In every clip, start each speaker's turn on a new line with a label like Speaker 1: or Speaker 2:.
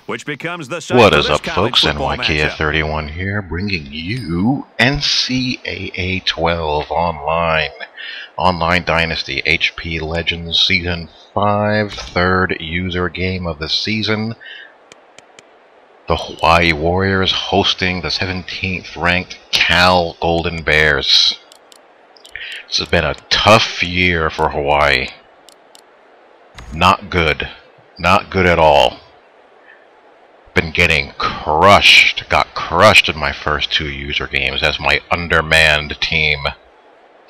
Speaker 1: which becomes the
Speaker 2: What is up, folks? Ncaa 31 here, bringing you NCAA 12 online Dynasty HP Legends Season 5, third user game of the season. The Hawaii Warriors hosting the 17th ranked Cal Golden Bears. This has been a tough year for Hawaii. Not good. Not good at all. Been getting crushed. Got crushed in my first two user games as my undermanned team,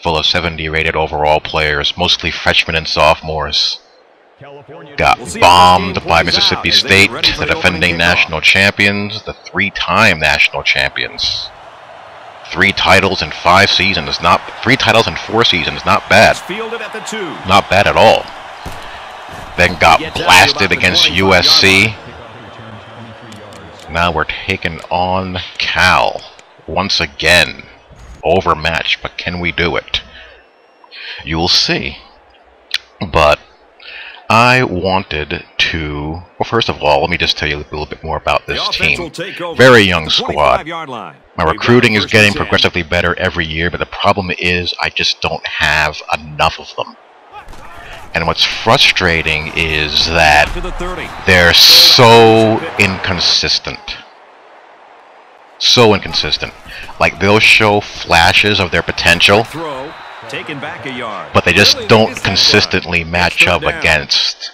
Speaker 2: full of 70 rated overall players, mostly freshmen and sophomores, got bombed by Mississippi State, the defending national champions, the three-time national champions. 3 titles in 5 seasons, not 3 titles in 4 seasons, not bad. Not bad at all. Then got blasted against USC. Now we're taking on Cal once again. Overmatched, but can we do it? You'll see. But I wanted to... Well, first of all, let me just tell you a little bit more about this team. Very young squad. My recruiting is getting progressively better every year, but the problem is I just don't have enough of them. And what's frustrating is that they're so inconsistent. So inconsistent. Like, they'll show flashes of their potential, but they just don't consistently match up against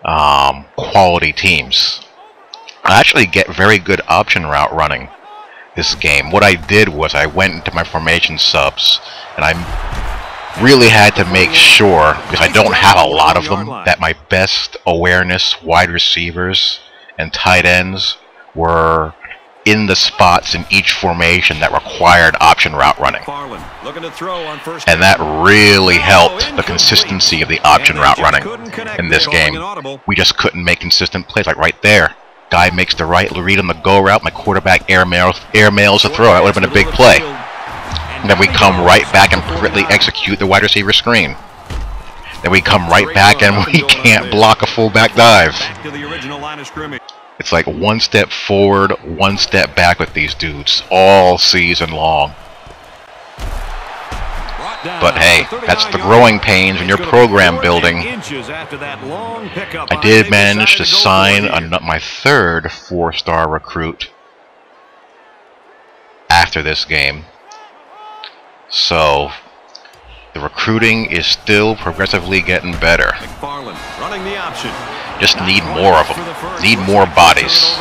Speaker 2: quality teams. I actually get very good option route running this game. What I did was I went into my formation subs, and I really had to make sure, because I don't have a lot of them, that my best awareness wide receivers and tight ends were in the spots in each formation that required option route running. And that really helped the consistency of the option route running in this game. We just couldn't make consistent plays. Like right there, guy makes the right read on the go route, my quarterback air mails the throw. That would have been a big play. And then we come right back and perfectly execute the wide receiver screen. Then we come right back and we can't block a fullback dive. It's like one step forward, one step back with these dudes all season long. But hey, that's the growing pains when you're program building. I did manage to sign my third 4-star recruit after this game. So, the recruiting is still progressively getting better. Just need more of them. Need more bodies.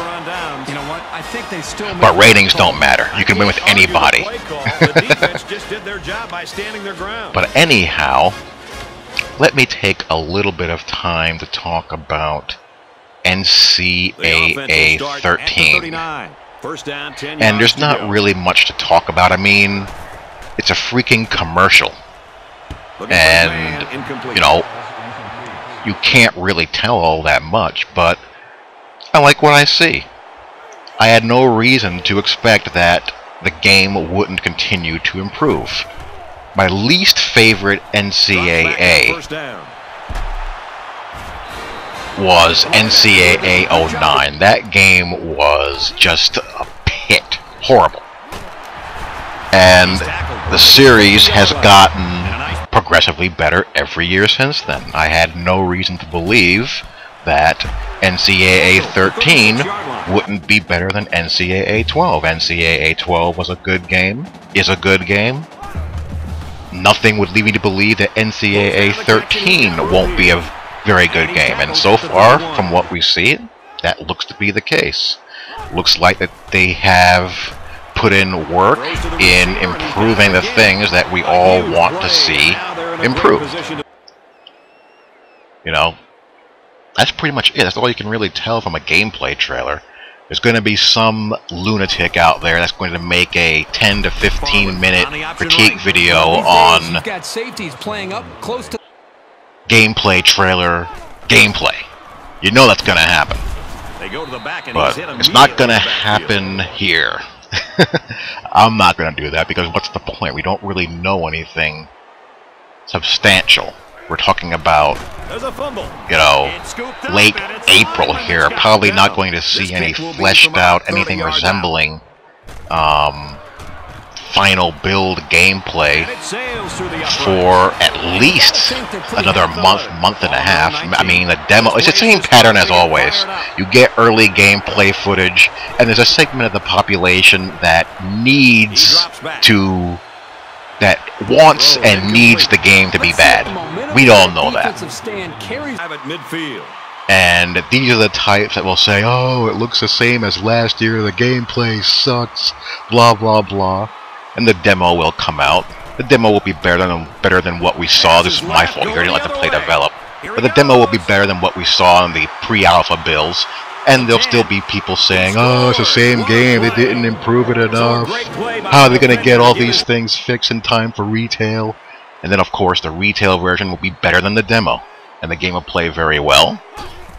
Speaker 2: But ratings don't matter. You can win with anybody. But anyhow, let me take a little bit of time to talk about NCAA 13. And there's not really much to talk about. I mean, it's a freaking commercial. And, you know, you can't really tell all that much, but I like what I see. I had no reason to expect that the game wouldn't continue to improve. My least favorite NCAA was NCAA 09. That game was just a pit. Horrible. And the series has gotten progressively better every year since then. I had no reason to believe that NCAA 13 wouldn't be better than NCAA 12. NCAA 12 was a good game, is a good game. Nothing would lead me to believe that NCAA 13 won't be a very good game. And so far, from what we see, that looks to be the case. Looks like that they have put in work in improving the things that we all want to see improved. You know, that's pretty much it. That's all you can really tell from a gameplay trailer. There's going to be some lunatic out there that's going to make a 10 to 15 minute critique video on gameplay trailer gameplay. You know that's going to happen. But it's not going to happen here. I'm not going to do that because what's the point? We don't really know anything substantial. We're talking about, you know, late April here. Probably not going to see any fleshed out, anything resembling final build gameplay for at least another month and a half. I mean, the demo, it's the same pattern as always. You get early gameplay footage, and there's a segment of the population that wants and needs the game to be bad. We all know that. And these are the types that will say, oh, it looks the same as last year, the gameplay sucks, blah, blah, blah. And the demo will come out. The demo will be better than what we saw. This is my fault. You didn't let the play develop. But the demo will be better than what we saw in the pre-alpha builds. And there'll still be people saying, oh, it's the same game. They didn't improve it enough. How are they going to get all these things fixed in time for retail? And then, of course, the retail version will be better than the demo. And the game will play very well.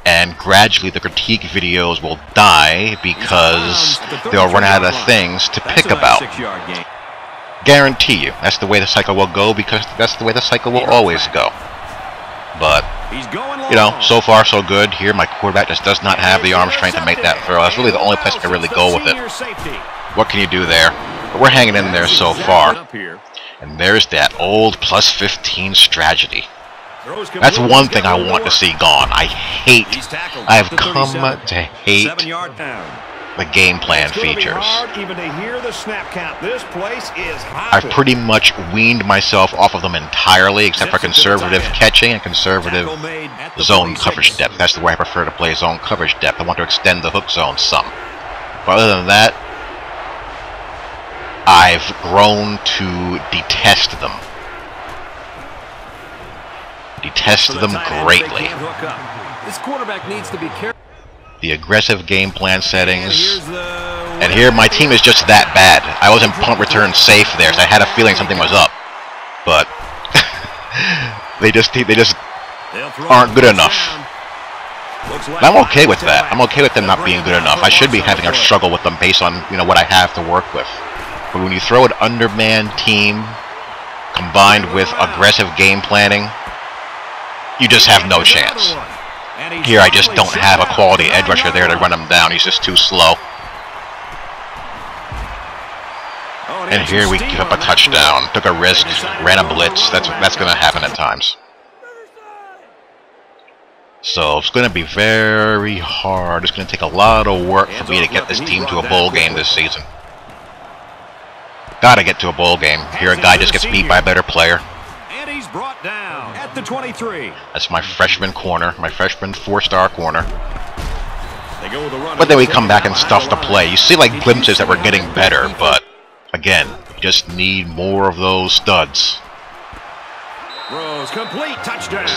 Speaker 2: And gradually the critique videos will die because they'll run out of things to pick about. Guarantee you, that's the way the cycle will go, because that's the way the cycle will always go. But, you know, so far so good. Here, my quarterback just does not have the arm strength to make that throw. That's really the only place I can really go with it. What can you do there? But we're hanging in there so far. And there's that old plus 15 strategy. That's one thing I want to see gone. I have come to hate the game plan features. I've pretty much weaned myself off of them entirely, except for conservative catching and conservative zone coverage depth. That's the way I prefer to play zone coverage depth. I want to extend the hook zone some. But other than that, I've grown to detest them. Detest them greatly.
Speaker 1: This quarterback needs to be careful.
Speaker 2: The aggressive game plan settings, and here my team is just that bad. I wasn't punt return safe there, so I had a feeling something was up, but they just aren't good enough. And I'm okay with that. I'm okay with them not being good enough. I should be having a struggle with them based on, you know, what I have to work with. But when you throw an undermanned team combined with aggressive game planning, you just have no chance. Here I just don't have a quality edge rusher there to run him down. He's just too slow. And here we give up a touchdown. Took a risk, ran a blitz. That's going to happen at times. So it's going to be very hard. It's going to take a lot of work for me to get this team to a bowl game this season. Gotta get to a bowl game. Here a guy just gets beat by a better player.
Speaker 1: And he's brought down at the 23.
Speaker 2: That's my freshman corner, my freshman 4-star corner. But then we come back and stuff the play. You see like glimpses that we're getting better, but again, just need more of those studs.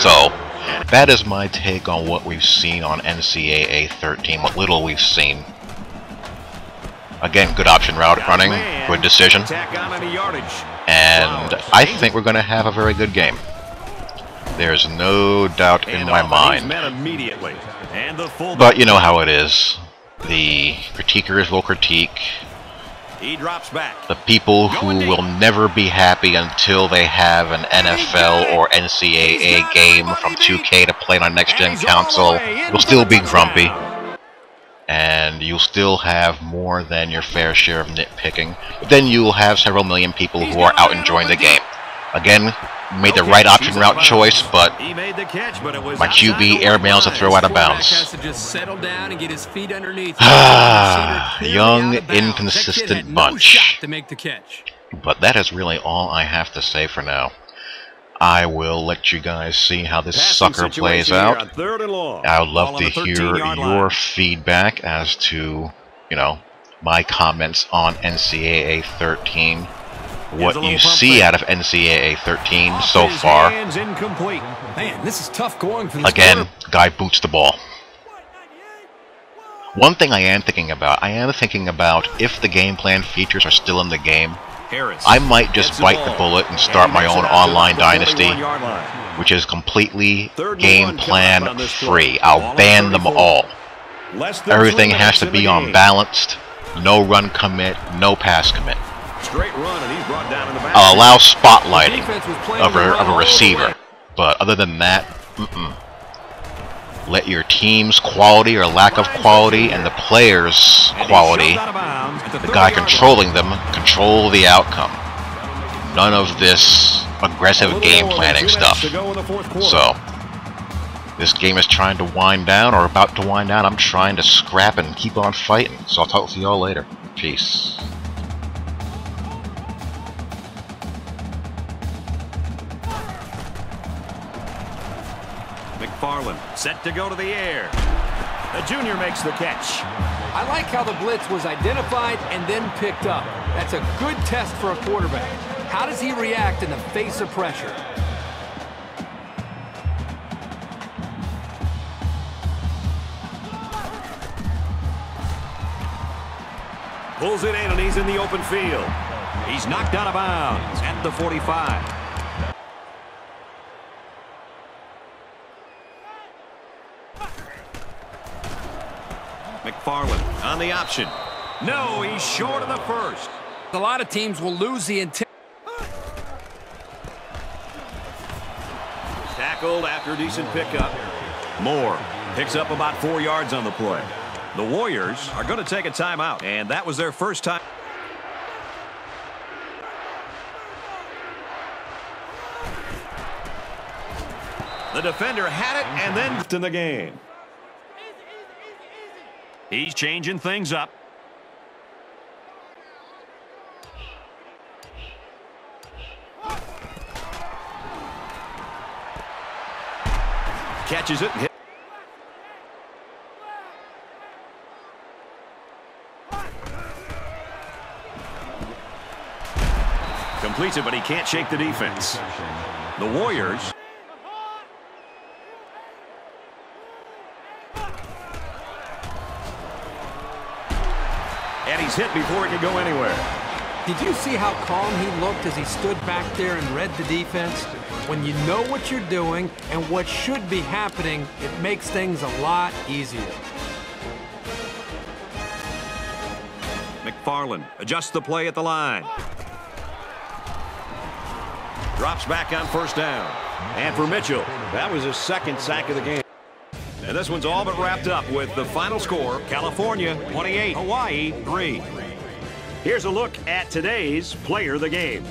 Speaker 2: So, that is my take on what we've seen on Ncaa 13, what little we've seen. Again, good option route running, good decision. And I think we're going to have a very good game. There's no doubt in my mind. But you know how it is. The critiquers will critique. The people who will never be happy until they have an NFL or NCAA game from 2K to play on a next-gen console will still be grumpy. And you'll still have more than your fair share of nitpicking. But then you'll have several million people who are out enjoying the game. Again, made the right option route choice, but my QB airmails a throw out of bounds. Young, inconsistent bunch. But that is really all I have to say for now. I will let you guys see how this sucker plays out. I would love to hear your feedback as to, you know, my comments on Ncaa 13. What you see out of Ncaa 13 so far.
Speaker 1: Man, this is tough going for this.
Speaker 2: Again, guy boots the ball. One thing I am thinking about if the game plan features are still in the game, I might just bite the bullet and start my own online Dynasty, which is completely game plan free. I'll ban them all. Everything has to be on balanced, no run commit, no pass commit. I'll allow spotlighting of a receiver. But other than that, let your team's quality or lack of quality and the players' quality, the guy controlling them, control the outcome. None of this aggressive game planning stuff. So, this game is trying to wind down or about to wind down. I'm trying to scrap and keep on fighting. So I'll talk to y'all later. Peace.
Speaker 1: McFarland set to go to the air. The junior makes the catch.
Speaker 3: I like how the blitz was identified and then picked up. That's a good test for a quarterback. How does he react in the face of pressure?
Speaker 1: Pulls it in, and he's in the open field. He's knocked out of bounds at the 45. McFarland on the option. No, he's short of the first.
Speaker 3: A lot of teams will lose the intent.
Speaker 1: Tackled after a decent pickup. Moore picks up about 4 yards on the play. The Warriors are going to take a timeout, and that was their first time. The defender had it and then in the game. He's changing things up. Catches it and hit. Completes it, but he can't shake the defense. The Warriors. And he's hit before he could go anywhere.
Speaker 3: Did you see how calm he looked as he stood back there and read the defense? When you know what you're doing and what should be happening, it makes things a lot easier.
Speaker 1: McFarland adjusts the play at the line. Drops back on first down. And for Mitchell, that was his second sack of the game. And this one's all but wrapped up with the final score, California 28, Hawaii 3. Here's a look at today's player of the game.